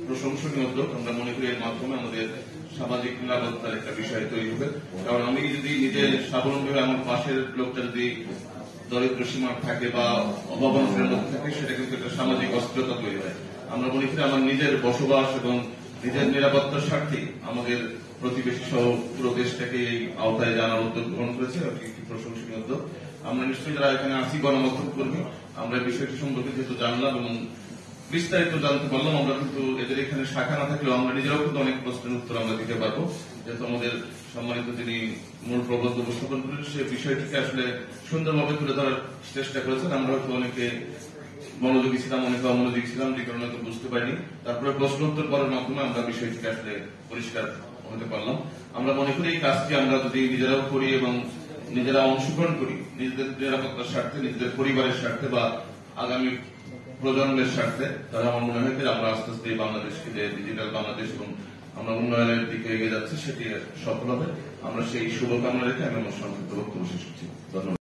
প্রশংসনীয় উদ্যোগ। আমরা মনে করি এর মাধ্যমে আমাদের সামাজিক নিরাপত্তার একটা বিষয় তৈরি হবে। কারণ আমি যদি নিজে স্বাবলম্বী হয়ে আমার পাশের লোকটা যদি দরিদ্র সীমার থাকে বা অভাবনগরের মধ্যে থাকে, সেটা কিন্তু একটা সামাজিক অস্থিরতা তৈরি হয়। আমরা মনে করি আমার নিজের বসবাস এবং নিজের নিরাপত্তার স্বার্থে আমাদের প্রতিবেশী সহ পুরো দেশটাকে এই আওতায় জানার উদ্যোগ গ্রহণ করেছে, একটি প্রশংসনীয় উদ্যোগ। আমরা নিশ্চয়ই যারা এখানে আসি গণমাধ্যম কর্মী, আমরা বিষয়টি সম্পর্কে যেহেতু জানলাম এবং বিস্তারিত জানতে পারলাম, আমরা কিন্তু এদের এখানে শাখা না থাকলেও আমরা নিজেরাও কিন্তু অনেক প্রশ্নের উত্তর আমরা দিতে পারবো। যেহেতু আমাদের সম্মানিত যিনি মূল প্রবন্ধ উপস্থাপন করেন, সে বিষয়টিকে আসলে সুন্দরভাবে তুলে ধরার চেষ্টা করেছেন। আমরা হয়তো অনেকে মনোযোগী ছিলাম, অনেকে অমনোযোগী ছিলাম, যে কারণে হয়তো বুঝতে পারিনি। তারপরে প্রশ্ন উত্তর করার মাধ্যমে আমরা বিষয়টিকে আসলে পরিষ্কার হতে পারলাম। আমরা মনে করি এই কাজটি আমরা যদি নিজেরাও করি এবং নিজেরা অংশগ্রহণ করি, নিজেদের নিরাপত্তার স্বার্থে, নিজেদের পরিবারের স্বার্থে বা আগামী প্রজন্মের স্বার্থে, তাহলে আমার মনে হয় যে আমরা আস্তে আস্তে এই বাংলাদেশকে যে ডিজিটাল বাংলাদেশ এবং আমরা উন্নয়নের দিকে এগিয়ে যাচ্ছি, সেটি সফল হবে। আমরা সেই শুভকামনা রেখে আমি আমার সংক্ষিপ্ত বক্তব্য শেষ করছি। ধন্যবাদ।